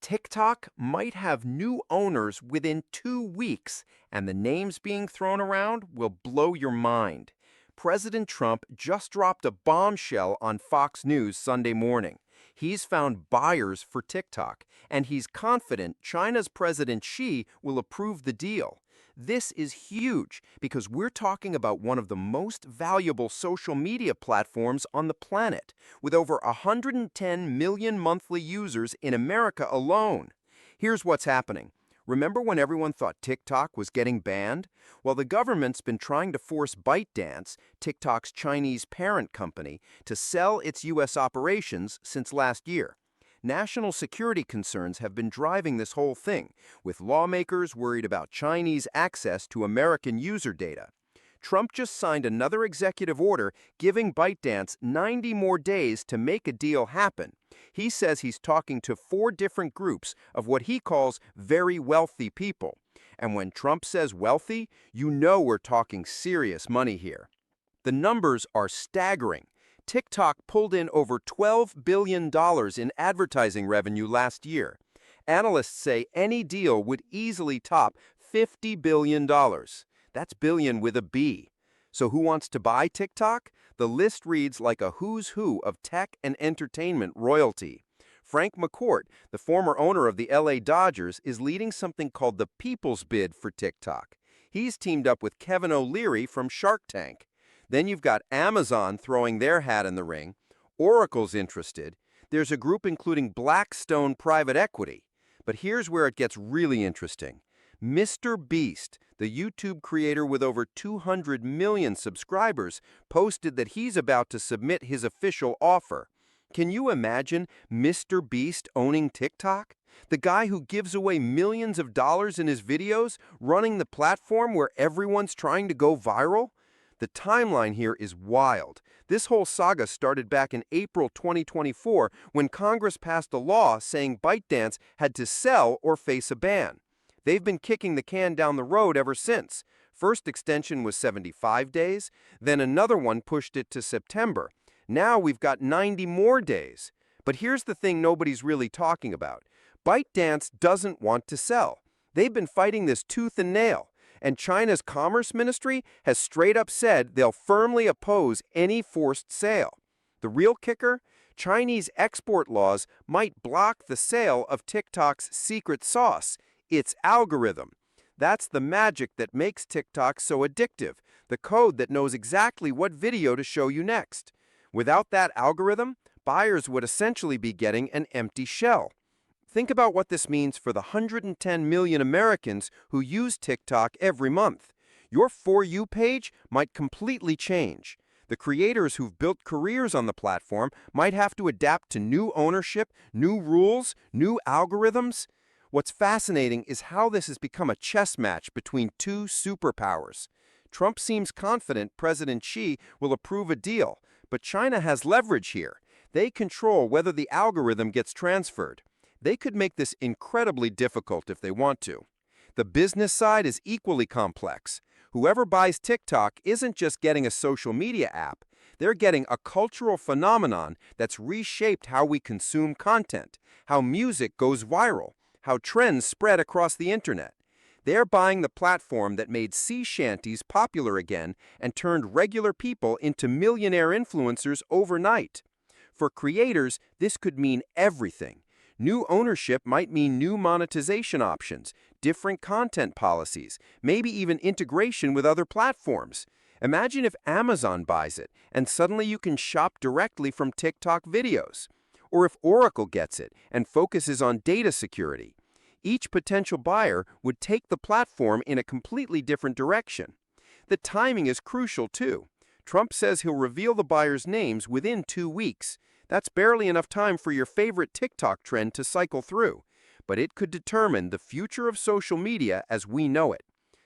TikTok might have new owners within 2 weeks, and the names being thrown around will blow your mind. President Trump just dropped a bombshell on Fox News Sunday morning. He's found buyers for TikTok, and he's confident China's President Xi will approve the deal. This is huge because we're talking about one of the most valuable social media platforms on the planet, with over 110 million monthly users in America alone. Here's what's happening. Remember when everyone thought TikTok was getting banned? Well, the government's been trying to force ByteDance, TikTok's Chinese parent company, to sell its U.S. operations since last year. National security concerns have been driving this whole thing, with lawmakers worried about Chinese access to American user data. Trump just signed another executive order giving ByteDance 90 more days to make a deal happen. He says he's talking to 4 different groups of what he calls very wealthy people. And when Trump says wealthy, you know we're talking serious money here. The numbers are staggering. TikTok pulled in over $12 billion in advertising revenue last year. Analysts say any deal would easily top $50 billion. That's billion with a B. So who wants to buy TikTok? The list reads like a who's who of tech and entertainment royalty. Frank McCourt, the former owner of the LA Dodgers, is leading something called the People's Bid for TikTok. He's teamed up with Kevin O'Leary from Shark Tank. Then you've got Amazon throwing their hat in the ring. Oracle's interested. There's a group including Blackstone Private Equity. But here's where it gets really interesting. Mr. Beast, the YouTube creator with over 200 million subscribers, posted that he's about to submit his official offer. Can you imagine Mr. Beast owning TikTok? The guy who gives away millions of dollars in his videos, running the platform where everyone's trying to go viral? The timeline here is wild. This whole saga started back in April 2024 when Congress passed a law saying ByteDance had to sell or face a ban. They've been kicking the can down the road ever since. First extension was 75 days, then another one pushed it to September. Now we've got 90 more days. But here's the thing nobody's really talking about. ByteDance doesn't want to sell. They've been fighting this tooth and nail. And China's Commerce Ministry has straight up said they'll firmly oppose any forced sale. The real kicker? Chinese export laws might block the sale of TikTok's secret sauce, its algorithm. That's the magic that makes TikTok so addictive, the code that knows exactly what video to show you next. Without that algorithm, buyers would essentially be getting an empty shell. Think about what this means for the 110 million Americans who use TikTok every month. Your For You page might completely change. The creators who've built careers on the platform might have to adapt to new ownership, new rules, new algorithms. What's fascinating is how this has become a chess match between two superpowers. Trump seems confident President Xi will approve a deal, but China has leverage here. They control whether the algorithm gets transferred. They could make this incredibly difficult if they want to. The business side is equally complex. Whoever buys TikTok isn't just getting a social media app. They're getting a cultural phenomenon that's reshaped how we consume content, how music goes viral, how trends spread across the internet. They're buying the platform that made sea shanties popular again and turned regular people into millionaire influencers overnight. For creators, this could mean everything. New ownership might mean new monetization options, different content policies, maybe even integration with other platforms. Imagine if Amazon buys it and suddenly you can shop directly from TikTok videos. Or if Oracle gets it and focuses on data security. Each potential buyer would take the platform in a completely different direction. The timing is crucial too. Trump says he'll reveal the buyers' names within 2 weeks. That's barely enough time for your favorite TikTok trend to cycle through, but it could determine the future of social media as we know it.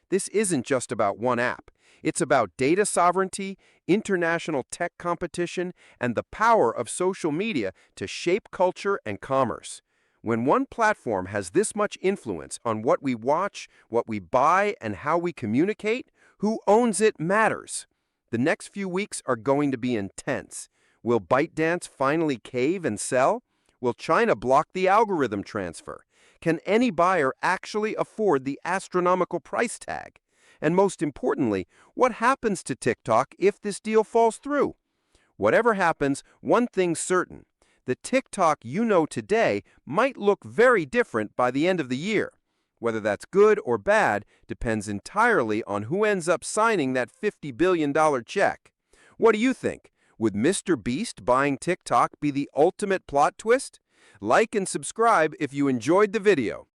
This isn't just about one app. It's about data sovereignty, international tech competition, and the power of social media to shape culture and commerce. When one platform has this much influence on what we watch, what we buy, and how we communicate, who owns it matters. The next few weeks are going to be intense. Will ByteDance finally cave and sell? Will China block the algorithm transfer? Can any buyer actually afford the astronomical price tag? And most importantly, what happens to TikTok if this deal falls through? Whatever happens, one thing's certain. The TikTok you know today might look very different by the end of the year. Whether that's good or bad depends entirely on who ends up signing that $50 billion check. What do you think? Would Mr. Beast buying TikTok be the ultimate plot twist? Like and subscribe if you enjoyed the video.